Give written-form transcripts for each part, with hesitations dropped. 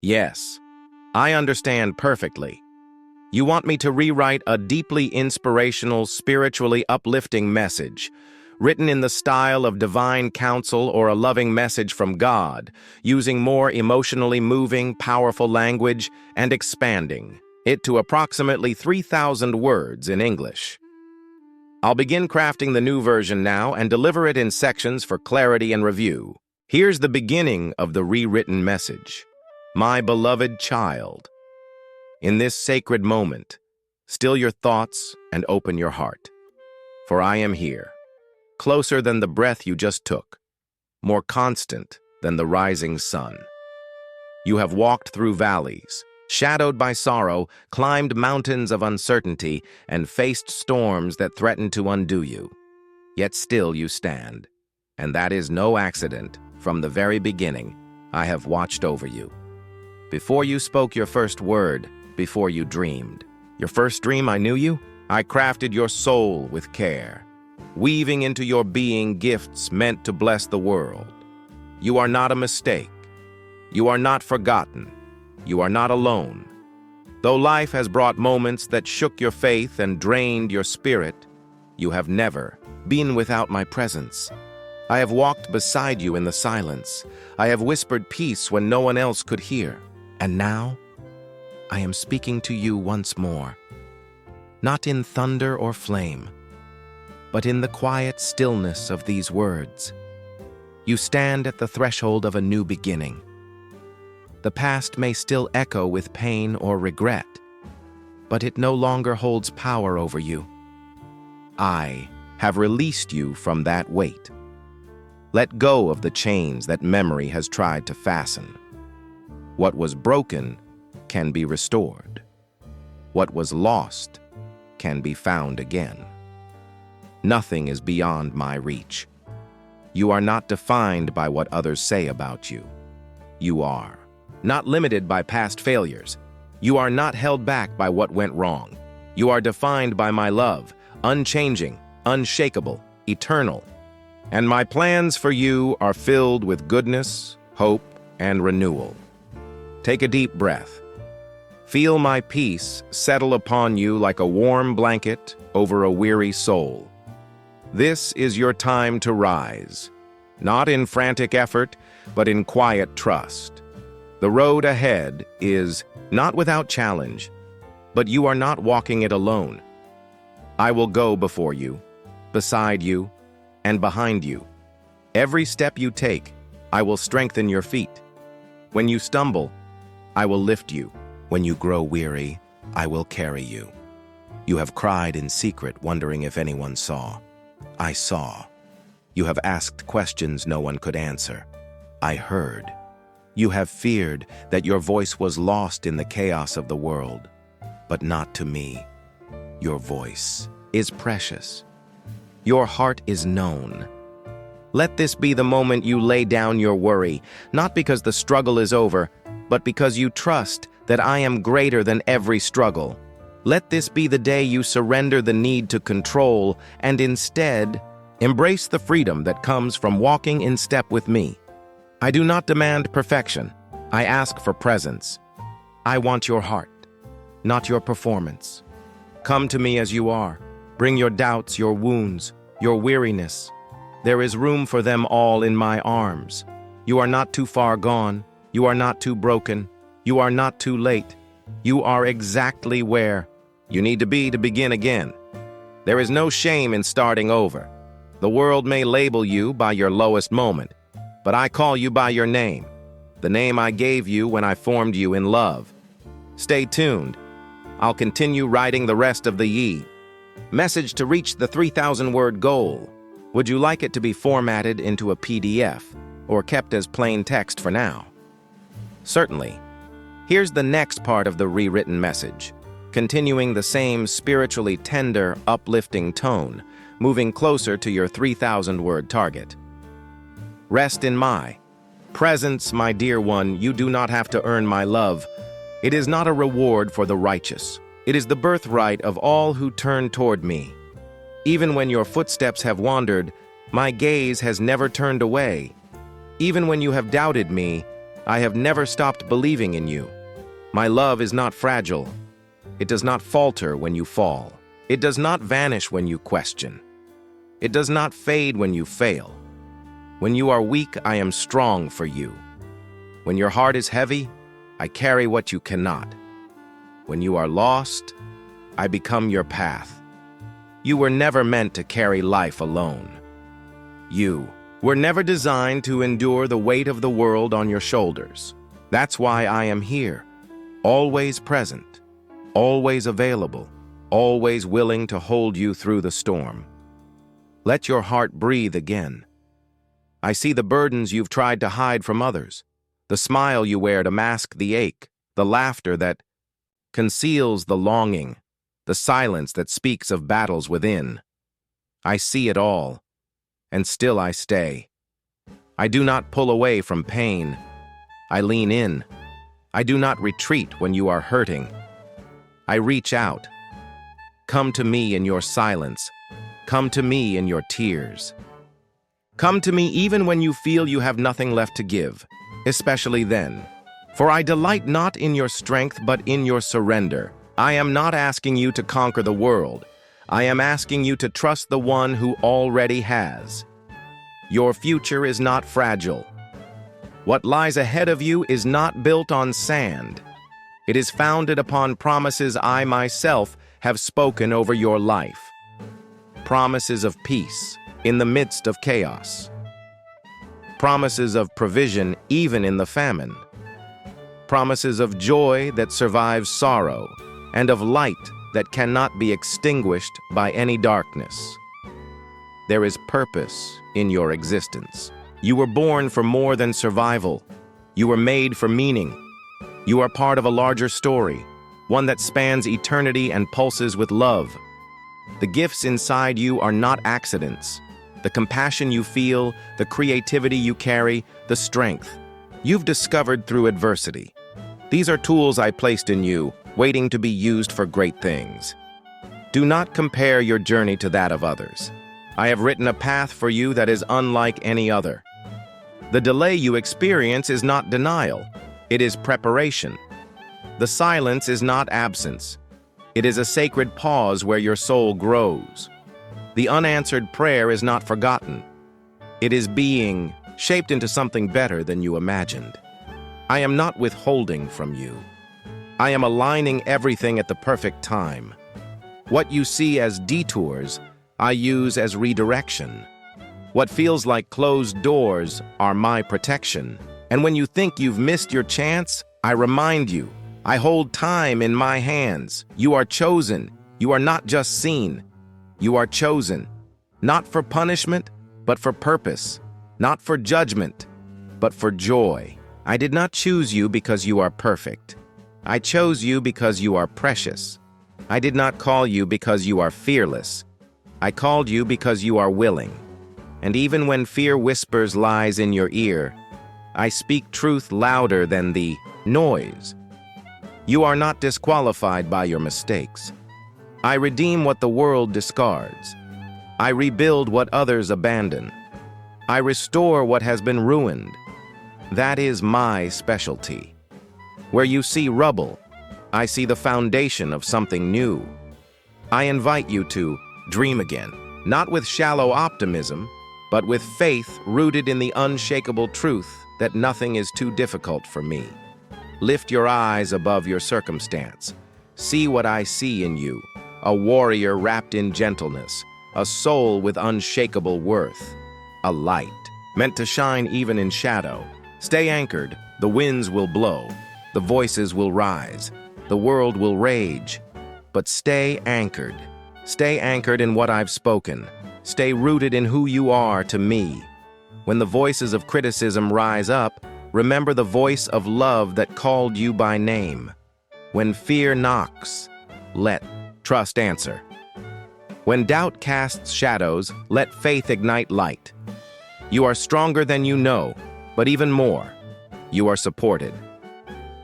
Yes, I understand perfectly. You want me to rewrite a deeply inspirational, spiritually uplifting message, written in the style of divine counsel or a loving message from God, using more emotionally moving, powerful language and expanding it to approximately 3,000 words in English. I'll begin crafting the new version now and deliver it in sections for clarity and review. Here's the beginning of the rewritten message. My beloved child, in this sacred moment, still your thoughts and open your heart. For I am here, closer than the breath you just took, more constant than the rising sun. You have walked through valleys, shadowed by sorrow, climbed mountains of uncertainty, and faced storms that threatened to undo you. Yet still you stand, and that is no accident. From the very beginning, I have watched over you. Before you spoke your first word, before you dreamed. Your first dream, I knew you. I crafted your soul with care, weaving into your being gifts meant to bless the world. You are not a mistake. You are not forgotten. You are not alone. Though life has brought moments that shook your faith and drained your spirit, you have never been without my presence. I have walked beside you in the silence. I have whispered peace when no one else could hear. And now, I am speaking to you once more, not in thunder or flame, but in the quiet stillness of these words. You stand at the threshold of a new beginning. The past may still echo with pain or regret, but it no longer holds power over you. I have released you from that weight. Let go of the chains that memory has tried to fasten. What was broken can be restored. What was lost can be found again. Nothing is beyond my reach. You are not defined by what others say about you. You are not limited by past failures. You are not held back by what went wrong. You are defined by my love, unchanging, unshakable, eternal. And my plans for you are filled with goodness, hope, and renewal. Take a deep breath. Feel my peace settle upon you like a warm blanket over a weary soul. This is your time to rise, not in frantic effort, but in quiet trust. The road ahead is not without challenge, but you are not walking it alone. I will go before you, beside you, and behind you. Every step you take, I will strengthen your feet. When you stumble, I will lift you. When you grow weary, I will carry you. You have cried in secret, wondering if anyone saw. I saw. You have asked questions no one could answer. I heard. You have feared that your voice was lost in the chaos of the world, but not to me. Your voice is precious. Your heart is known. Let this be the moment you lay down your worry, not because the struggle is over, but because you trust that I am greater than every struggle. Let this be the day you surrender the need to control and instead embrace the freedom that comes from walking in step with me. I do not demand perfection. I ask for presence. I want your heart, not your performance. Come to me as you are. Bring your doubts, your wounds, your weariness. There is room for them all in my arms. You are not too far gone. You are not too broken. You are not too late. You are exactly where you need to be to begin again. There is no shame in starting over. The world may label you by your lowest moment, but I call you by your name, the name I gave you when I formed you in love. Stay tuned. I'll continue writing the rest of the Yi. Message to reach the 3,000-word goal. Would you like it to be formatted into a PDF or kept as plain text for now? Certainly. Here's the next part of the rewritten message, continuing the same spiritually tender, uplifting tone, moving closer to your 3,000-word target. Rest in my presence, my dear one. You do not have to earn my love. It is not a reward for the righteous. It is the birthright of all who turn toward me. Even when your footsteps have wandered, my gaze has never turned away. Even when you have doubted me, I have never stopped believing in you. My love is not fragile. It does not falter when you fall. It does not vanish when you question. It does not fade when you fail. When you are weak, I am strong for you. When your heart is heavy, I carry what you cannot. When you are lost, I become your path. You were never meant to carry life alone. You were never designed to endure the weight of the world on your shoulders. That's why I am here, always present, always available, always willing to hold you through the storm. Let your heart breathe again. I see the burdens you've tried to hide from others, the smile you wear to mask the ache, the laughter that conceals the longing, the silence that speaks of battles within. I see it all, and still I stay. I do not pull away from pain. I lean in. I do not retreat when you are hurting. I reach out. Come to me in your silence. Come to me in your tears. Come to me even when you feel you have nothing left to give, especially then. For I delight not in your strength, but in your surrender. I am not asking you to conquer the world. I am asking you to trust the one who already has. Your future is not fragile. What lies ahead of you is not built on sand. It is founded upon promises I myself have spoken over your life. Promises of peace in the midst of chaos. Promises of provision even in the famine. Promises of joy that survives sorrow, and of light that cannot be extinguished by any darkness. There is purpose in your existence. You were born for more than survival. You were made for meaning. You are part of a larger story, one that spans eternity and pulses with love. The gifts inside you are not accidents. The compassion you feel, the creativity you carry, the strength you've discovered through adversity. These are tools I placed in you, waiting to be used for great things. Do not compare your journey to that of others. I have written a path for you that is unlike any other. The delay you experience is not denial. It is preparation. The silence is not absence. It is a sacred pause where your soul grows. The unanswered prayer is not forgotten. It is being shaped into something better than you imagined. I am not withholding from you. I am aligning everything at the perfect time. What you see as detours, I use as redirection. What feels like closed doors are my protection. And when you think you've missed your chance, I remind you, I hold time in my hands. You are chosen. You are not just seen. You are chosen, not for punishment, but for purpose, not for judgment, but for joy. I did not choose you because you are perfect. I chose you because you are precious. I did not call you because you are fearless. I called you because you are willing. And even when fear whispers lies in your ear, I speak truth louder than the noise. You are not disqualified by your mistakes. I redeem what the world discards. I rebuild what others abandon. I restore what has been ruined. That is my specialty. Where you see rubble, I see the foundation of something new. I invite you to dream again, not with shallow optimism, but with faith rooted in the unshakable truth that nothing is too difficult for me. Lift your eyes above your circumstance. See what I see in you. A warrior wrapped in gentleness, a soul with unshakable worth, a light, meant to shine even in shadow. Stay anchored, the winds will blow, the voices will rise, the world will rage, but stay anchored. Stay anchored in what I've spoken. Stay rooted in who you are to me. When the voices of criticism rise up, remember the voice of love that called you by name. When fear knocks, let trust answer. When doubt casts shadows, let faith ignite light. You are stronger than you know, but even more, you are supported.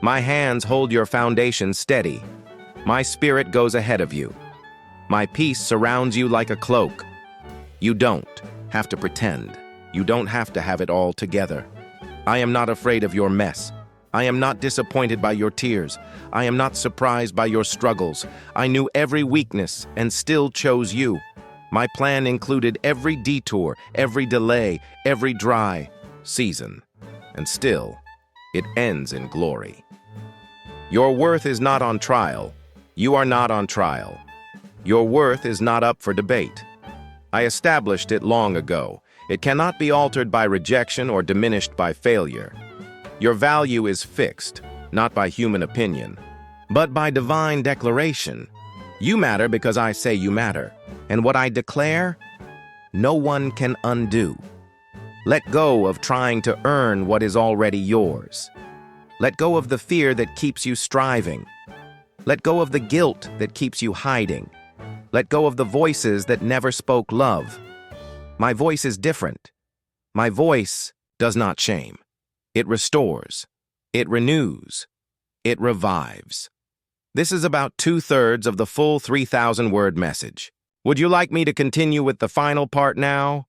My hands hold your foundation steady. My spirit goes ahead of you. My peace surrounds you like a cloak. You don't have to pretend. You don't have to have it all together. I am not afraid of your mess. I am not disappointed by your tears. I am not surprised by your struggles. I knew every weakness and still chose you. My plan included every detour, every delay, every dry season. And still, it ends in glory. Your worth is not on trial. You are not on trial. Your worth is not up for debate. I established it long ago. It cannot be altered by rejection or diminished by failure. Your value is fixed, not by human opinion, but by divine declaration. You matter because I say you matter, and what I declare, no one can undo. Let go of trying to earn what is already yours. Let go of the fear that keeps you striving. Let go of the guilt that keeps you hiding. Let go of the voices that never spoke love. My voice is different. My voice does not shame. It restores. It renews. It revives. This is about 2/3 of the full 3,000-word message. Would you like me to continue with the final part now?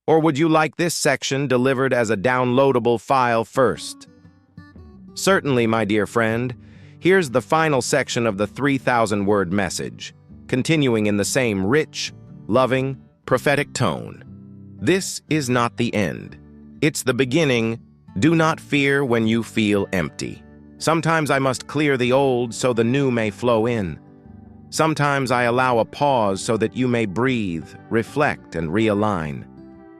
Or would you like this section delivered as a downloadable file first? Certainly, my dear friend. Here's the final section of the 3,000-word message, continuing in the same rich, loving, prophetic tone. This is not the end. It's the beginning. Do not fear when you feel empty. Sometimes I must clear the old so the new may flow in. Sometimes I allow a pause so that you may breathe, reflect, and realign.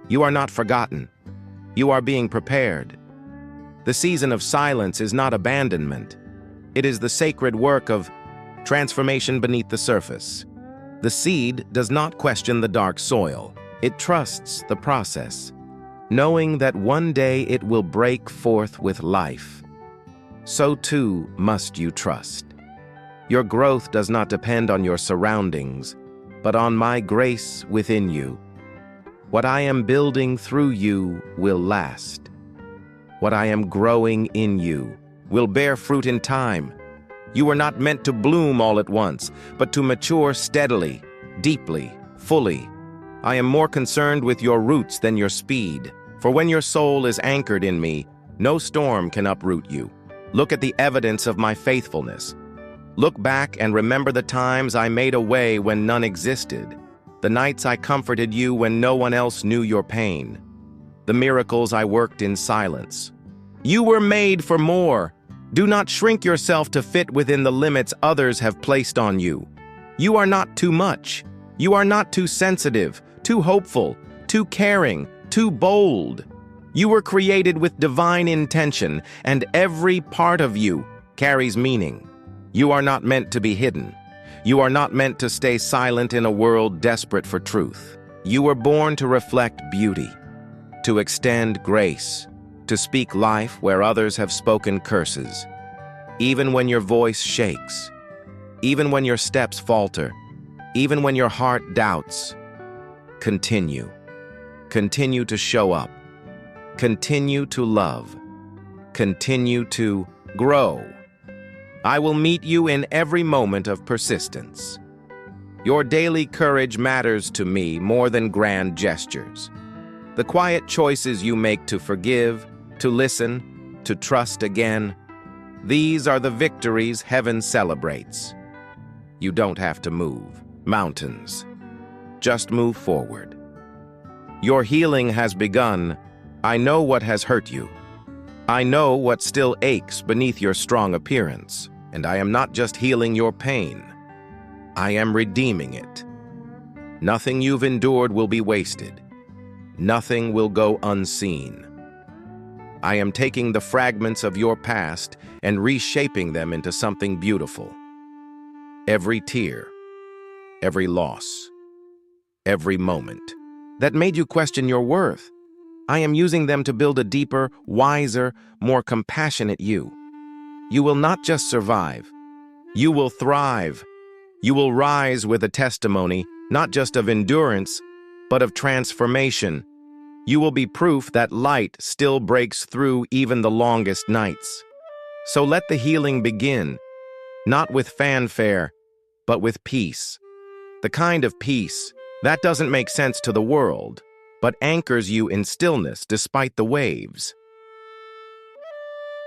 You are not forgotten. You are being prepared. The season of silence is not abandonment. It is the sacred work of transformation beneath the surface. The seed does not question the dark soil. It trusts the process, knowing that one day it will break forth with life. So too must you trust. Your growth does not depend on your surroundings, but on my grace within you. What I am building through you will last. What I am growing in you will bear fruit in time. You are not meant to bloom all at once, but to mature steadily, deeply, fully. I am more concerned with your roots than your speed, for when your soul is anchored in me, no storm can uproot you. Look at the evidence of my faithfulness. Look back and remember the times I made a way when none existed, the nights I comforted you when no one else knew your pain, the miracles I worked in silence. You were made for more. Do not shrink yourself to fit within the limits others have placed on you. You are not too much. You are not too sensitive, too hopeful, too caring, too bold. You were created with divine intention, and every part of you carries meaning. You are not meant to be hidden. You are not meant to stay silent in a world desperate for truth. You were born to reflect beauty, to extend grace, to speak life where others have spoken curses. Even when your voice shakes, even when your steps falter, even when your heart doubts, continue. Continue to show up. Continue to love. Continue to grow. I will meet you in every moment of persistence. Your daily courage matters to me more than grand gestures. The quiet choices you make to forgive, to listen, to trust again, these are the victories heaven celebrates. You don't have to move mountains. Just move forward. Your healing has begun. I know what has hurt you. I know what still aches beneath your strong appearance, and I am not just healing your pain. I am redeeming it. Nothing you've endured will be wasted. Nothing will go unseen. I am taking the fragments of your past and reshaping them into something beautiful. Every tear, every loss, every moment that made you question your worth, I am using them to build a deeper, wiser, more compassionate you. You will not just survive. You will thrive. You will rise with a testimony, not just of endurance, but of transformation. You will be proof that light still breaks through even the longest nights. So let the healing begin, not with fanfare, but with peace. The kind of peace that doesn't make sense to the world, but anchors you in stillness despite the waves.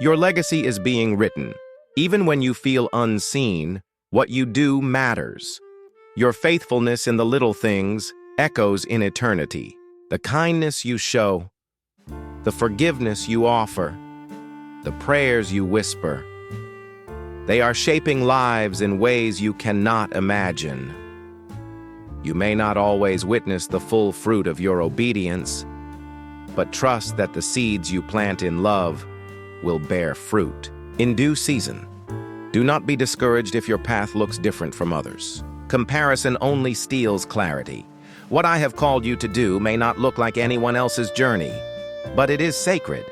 Your legacy is being written. Even when you feel unseen, what you do matters. Your faithfulness in the little things echoes in eternity. The kindness you show, the forgiveness you offer, the prayers you whisper, they are shaping lives in ways you cannot imagine. You may not always witness the full fruit of your obedience, but trust that the seeds you plant in love will bear fruit in due season. Do not be discouraged if your path looks different from others. Comparison only steals clarity. What I have called you to do may not look like anyone else's journey, but it is sacred.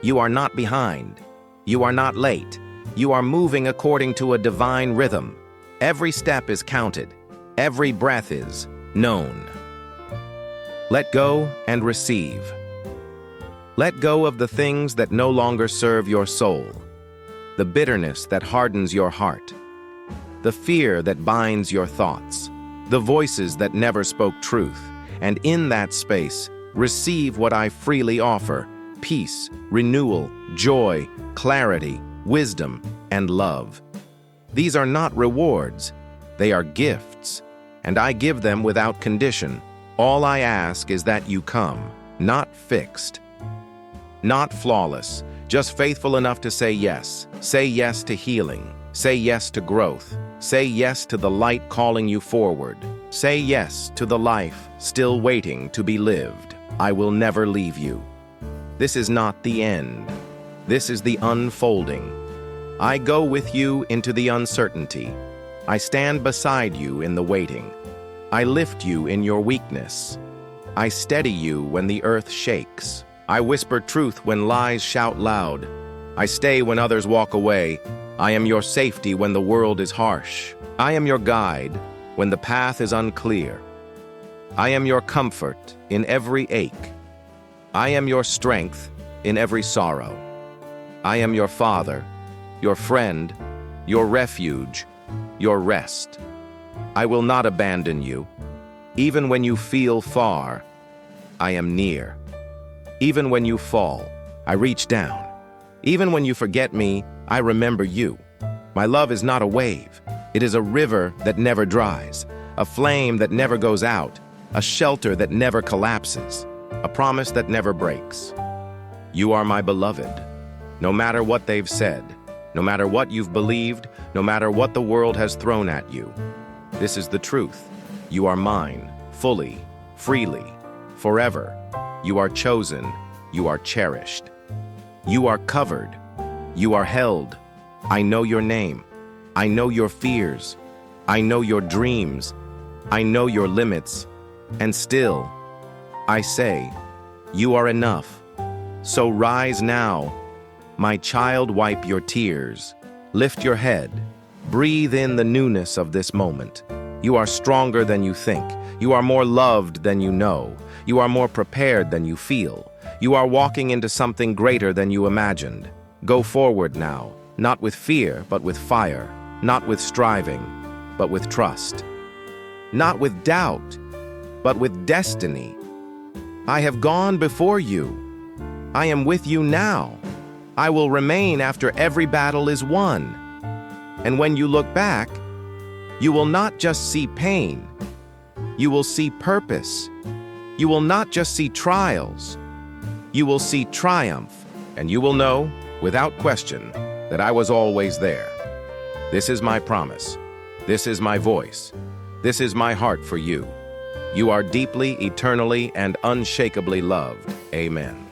You are not behind. You are not late. You are moving according to a divine rhythm. Every step is counted. Every breath is known. Let go and receive. Let go of the things that no longer serve your soul, the bitterness that hardens your heart, the fear that binds your thoughts, the voices that never spoke truth, and in that space, receive what I freely offer: peace, renewal, joy, clarity, wisdom, and love. These are not rewards, they are gifts, and I give them without condition. All I ask is that you come, not fixed, not flawless, just faithful enough to say yes. Say yes to healing. Say yes to growth. Say yes to the light calling you forward. Say yes to the life still waiting to be lived. I will never leave you. This is not the end. This is the unfolding. I go with you into the uncertainty. I stand beside you in the waiting. I lift you in your weakness. I steady you when the earth shakes. I whisper truth when lies shout loud. I stay when others walk away. I am your safety when the world is harsh. I am your guide when the path is unclear. I am your comfort in every ache. I am your strength in every sorrow. I am your father, your friend, your refuge, your rest. I will not abandon you. Even when you feel far, I am near. Even when you fall, I reach down. Even when you forget me, I remember you. My love is not a wave. It is a river that never dries, a flame that never goes out, a shelter that never collapses, a promise that never breaks. You are my beloved. No matter what they've said, no matter what you've believed, no matter what the world has thrown at you, this is the truth. You are mine, fully, freely, forever. You are chosen. You are cherished. You are covered. You are held. I know your name. I know your fears. I know your dreams. I know your limits. And still, I say, you are enough. So rise now. My child, wipe your tears. Lift your head. Breathe in the newness of this moment. You are stronger than you think. You are more loved than you know. You are more prepared than you feel. You are walking into something greater than you imagined. Go forward now, not with fear, but with fire. Not with striving, but with trust. Not with doubt, but with destiny. I have gone before you. I am with you now. I will remain after every battle is won. And when you look back, you will not just see pain. You will see purpose. You will not just see trials. You will see triumph, and you will know, without question, that I was always there. This is my promise. This is my voice. This is my heart for you. You are deeply, eternally, and unshakably loved. Amen.